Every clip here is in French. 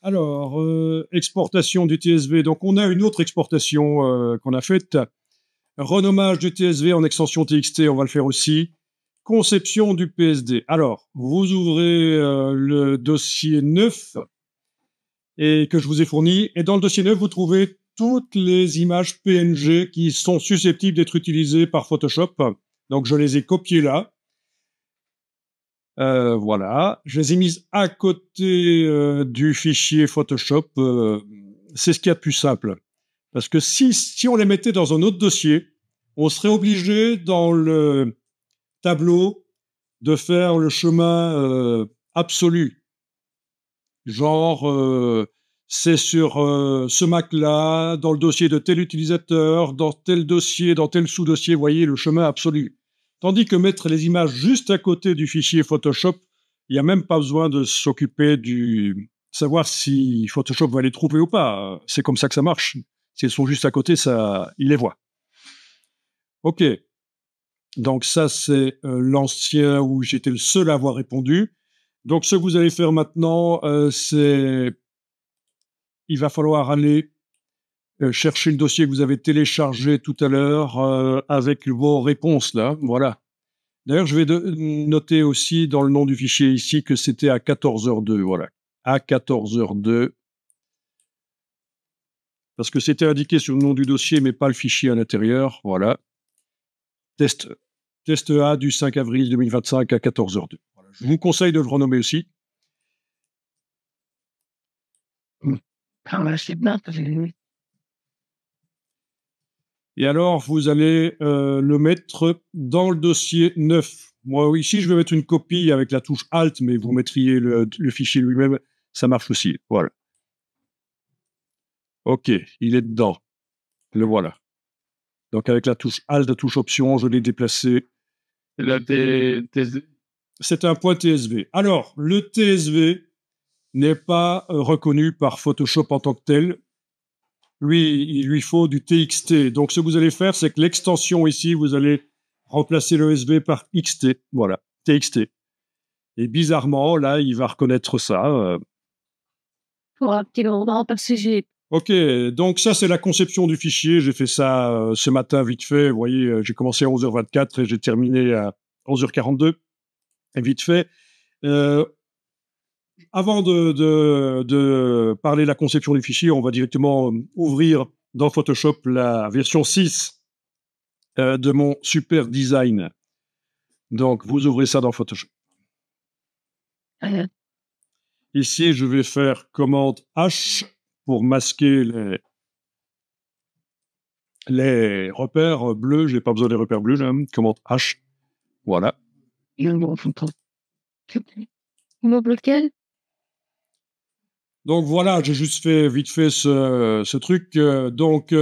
Alors, exportation du TSV. Donc, on a une autre exportation qu'on a faite. Renommage du TSV en extension TXT, on va le faire aussi. Conception du PSD. Alors, vous ouvrez le dossier 9 et que je vous ai fourni. Et dans le dossier 9, vous trouvez toutes les images PNG qui sont susceptibles d'être utilisées par Photoshop. Donc, je les ai copiées là. Voilà, je les ai mises à côté du fichier Photoshop. C'est ce qu'il y a de plus simple. Parce que si on les mettait dans un autre dossier, on serait obligé dans le tableau de faire le chemin absolu. Genre, c'est sur ce Mac-là, dans le dossier de tel utilisateur, dans tel dossier, dans tel sous-dossier, vous voyez, le chemin absolu. Tandis que mettre les images juste à côté du fichier Photoshop, il n'y a même pas besoin de s'occuper du... savoir si Photoshop va les trouver ou pas. C'est comme ça que ça marche. Si elles sont juste à côté, ça, il les voit. OK. Donc ça, c'est l'ancien où j'étais le seul à avoir répondu. Donc ce que vous allez faire maintenant, c'est... il va falloir aller chercher le dossier que vous avez téléchargé tout à l'heure avec vos réponses là. Voilà. D'ailleurs, je vais noter aussi dans le nom du fichier ici que c'était à 14h02. Voilà. À 14h02. Parce que c'était indiqué sur le nom du dossier, mais pas le fichier à l'intérieur. Voilà. Test A du 5 avril 2025 à 14h02. Voilà. Je vous conseille de le renommer aussi. Et alors, vous allez le mettre dans le dossier 9. Moi, ici, je vais mettre une copie avec la touche Alt, mais vous mettriez le fichier lui-même, ça marche aussi. Voilà. OK, il est dedans. Le voilà. Donc, avec la touche Alt, la touche Option, je l'ai déplacé. C'est un point TSV. Alors, le TSV n'est pas reconnu par Photoshop en tant que tel. Lui, il lui faut du TXT. Donc, ce que vous allez faire, c'est que l'extension ici, vous allez remplacer le SV par XT. Voilà, TXT. Et bizarrement, là, il va reconnaître ça. Pour un petit moment, parce que j'ai... OK, donc ça, c'est la conception du fichier. J'ai fait ça ce matin vite fait. Vous voyez, j'ai commencé à 11h24 et j'ai terminé à 11h42. Et vite fait. Avant de parler de la conception du fichier, on va directement ouvrir dans Photoshop la version 6 de mon super design. Donc, vous ouvrez ça dans Photoshop. Ici, je vais faire commande H pour masquer les repères bleus. Je n'ai pas besoin des repères bleus, là. Commande H. Voilà. Donc voilà, j'ai juste fait vite fait ce truc. Donc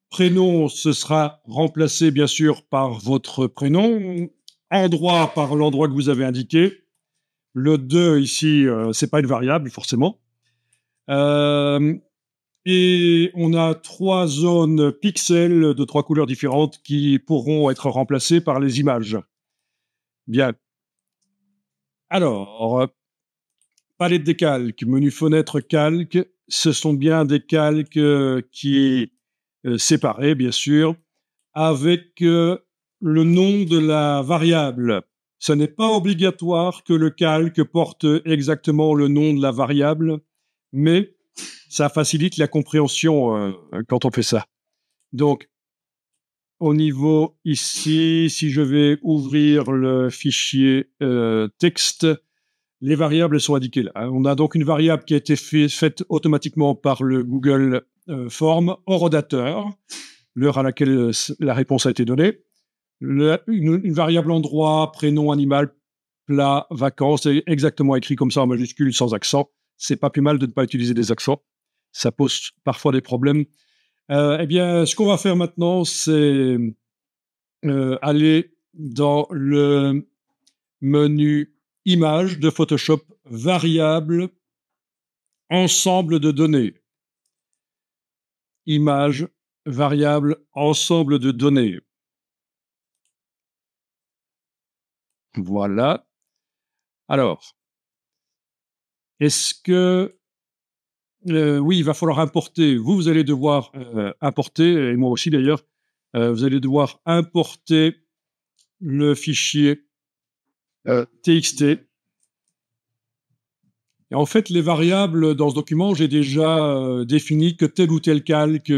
prénom, ce sera remplacé bien sûr par votre prénom. Endroit par l'endroit que vous avez indiqué. Le 2 ici, c'est pas une variable forcément. Et on a 3 zones pixels de 3 couleurs différentes qui pourront être remplacées par les images. Bien. Alors, palette des calques, menu fenêtre calque, ce sont bien des calques qui séparés, bien sûr, avec le nom de la variable. Ce n'est pas obligatoire que le calque porte exactement le nom de la variable, mais ça facilite la compréhension quand on fait ça. Donc, au niveau ici, si je vais ouvrir le fichier texte, les variables sont indiquées là. On a donc une variable qui a été faite automatiquement par le Google Form horodateur, l'heure à laquelle la réponse a été donnée. Une variable endroit, prénom, animal, plat, vacances, c'est exactement écrit comme ça en majuscule, sans accent. C'est pas plus mal de ne pas utiliser des accents. Ça pose parfois des problèmes. Eh bien, ce qu'on va faire maintenant, c'est aller dans le menu Images de Photoshop, variable, ensemble de données. Image, variable, ensemble de données. Voilà. Alors, est-ce que oui, il va falloir importer. Vous allez devoir importer, et moi aussi d'ailleurs, vous allez devoir importer le fichier TXT. Et en fait, les variables dans ce document, j'ai déjà défini que tel ou tel calque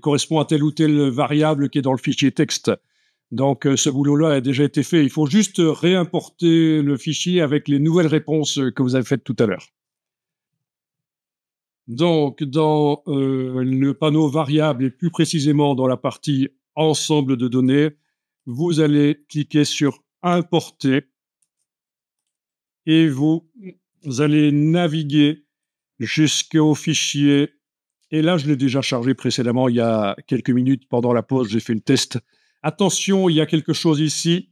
correspond à telle ou telle variable qui est dans le fichier texte. Donc, ce boulot-là a déjà été fait. Il faut juste réimporter le fichier avec les nouvelles réponses que vous avez faites tout à l'heure. Donc, dans le panneau variable et plus précisément dans la partie ensemble de données, vous allez cliquer sur importer et vous allez naviguer jusqu'au fichier. Et là, je l'ai déjà chargé précédemment, il y a quelques minutes pendant la pause, j'ai fait le test. Attention, il y a quelque chose ici.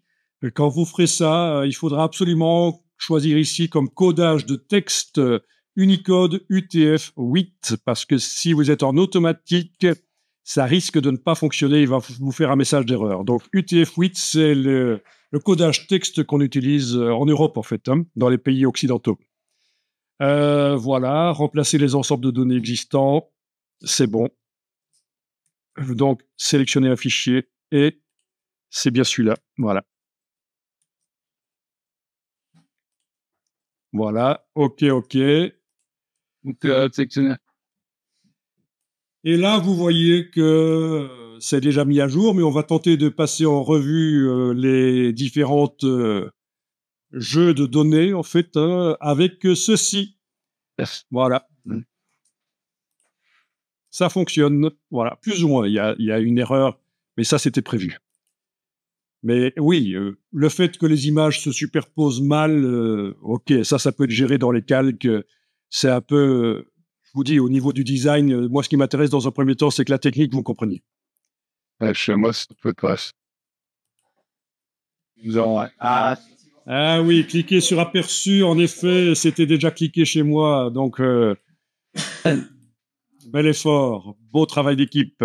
Quand vous ferez ça, il faudra absolument choisir ici comme codage de texte Unicode UTF-8, parce que si vous êtes en automatique, ça risque de ne pas fonctionner, il va vous faire un message d'erreur. Donc UTF-8, c'est le codage texte qu'on utilise en Europe, en fait, hein, dans les pays occidentaux. Voilà, remplacer les ensembles de données existants, c'est bon. Donc, sélectionner un fichier, et c'est bien celui-là, voilà. Voilà, OK. Et là, vous voyez que c'est déjà mis à jour, mais on va tenter de passer en revue les différentes jeux de données, en fait, hein, avec ceci. Voilà. Ça fonctionne, voilà, plus ou moins. Il y a une erreur, mais ça, c'était prévu. Mais oui, le fait que les images se superposent mal, OK, ça peut être géré dans les calques. C'est un peu, je vous dis, au niveau du design, moi, ce qui m'intéresse dans un premier temps, c'est que la technique, vous compreniez. Chez moi, ça peut pas. Ah oui, cliquer sur aperçu, en effet, c'était déjà cliqué chez moi, donc bel effort, beau travail d'équipe.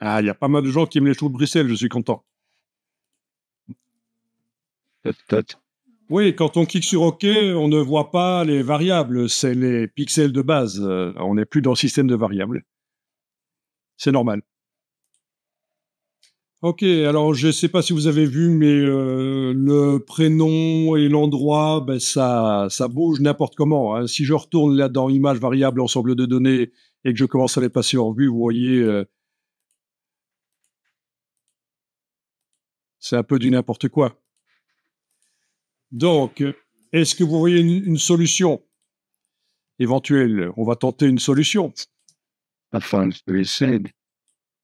Ah, il y a pas mal de gens qui aiment les choux de Bruxelles, je suis content. Oui, quand on clique sur OK, on ne voit pas les variables, c'est les pixels de base. On n'est plus dans le système de variables. C'est normal. OK, alors je ne sais pas si vous avez vu, mais le prénom et l'endroit, ben, ça bouge n'importe comment, hein. Si je retourne là dans image variable, ensemble de données, et que je commence à les passer en vue, vous voyez, c'est un peu du n'importe quoi. Donc, est-ce que vous voyez une solution éventuelle? On va tenter une solution.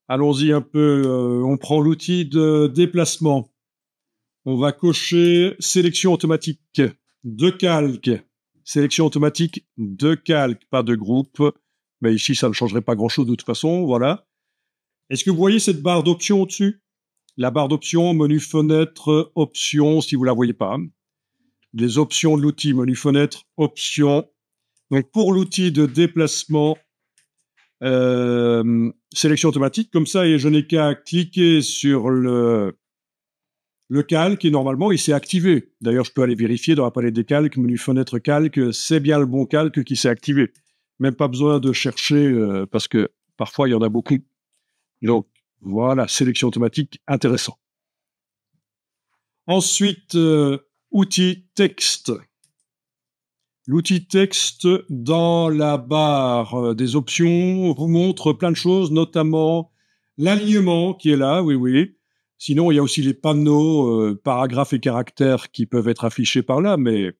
Allons-y un peu. On prend l'outil de déplacement. On va cocher sélection automatique de calque. Sélection automatique de calque, pas de groupe. Mais ici, ça ne changerait pas grand-chose de toute façon. Voilà. Est-ce que vous voyez cette barre d'options au-dessus? La barre d'options, menu fenêtre, options, si vous la voyez pas. Les options de l'outil, menu fenêtre, options. Donc, pour l'outil de déplacement, sélection automatique, comme ça, et je n'ai qu'à cliquer sur le calque et normalement, il s'est activé. D'ailleurs, je peux aller vérifier dans la palette des calques, menu fenêtre calque, c'est bien le bon calque qui s'est activé. Même pas besoin de chercher parce que parfois, il y en a beaucoup. Donc, voilà, sélection automatique, intéressant. Ensuite, outil texte. L'outil texte, dans la barre des options, vous montre plein de choses, notamment l'alignement qui est là, oui. Sinon, il y a aussi les panneaux, paragraphes et caractères qui peuvent être affichés par là, mais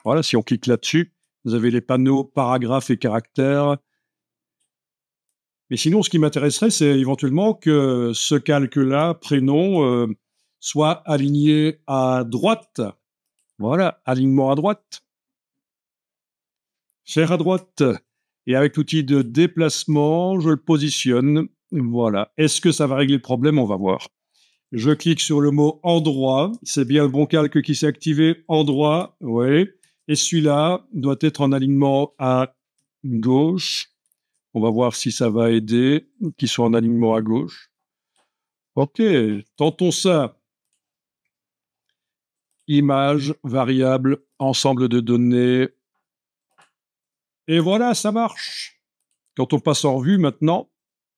voilà, si on clique là-dessus, vous avez les panneaux paragraphes et caractères. Mais sinon, ce qui m'intéresserait, c'est éventuellement que ce calque-là, prénom, soit aligné à droite. Voilà, alignement à droite. Faire à droite. Et avec l'outil de déplacement, je le positionne. Voilà. Est-ce que ça va régler le problème? On va voir. Je clique sur le mot endroit. C'est bien le bon calque qui s'est activé. Endroit, oui. Et celui-là doit être en alignement à gauche. On va voir si ça va aider, qu'il soit en alignement à gauche. OK, tentons ça. image, variable, ensemble de données. Et voilà, ça marche. Quand on passe en revue maintenant,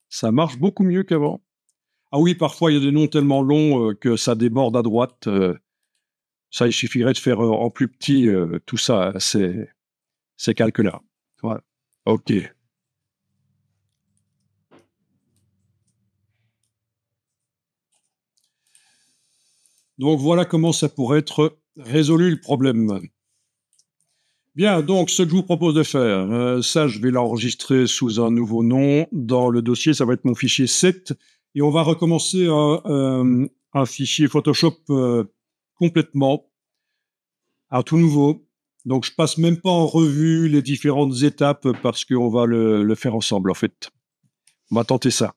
ça marche beaucoup mieux qu'avant. Ah oui, parfois, il y a des noms tellement longs que ça déborde à droite. Ça, il suffirait de faire en plus petit tout ça, ces calculs-là. Voilà. OK. Donc, voilà comment ça pourrait être résolu le problème. Bien, donc ce que je vous propose de faire, ça je vais l'enregistrer sous un nouveau nom. Dans le dossier, ça va être mon fichier 7 et on va recommencer un fichier Photoshop complètement à tout nouveau. Donc je passe même pas en revue les différentes étapes parce qu'on va le faire ensemble en fait. On va tenter ça.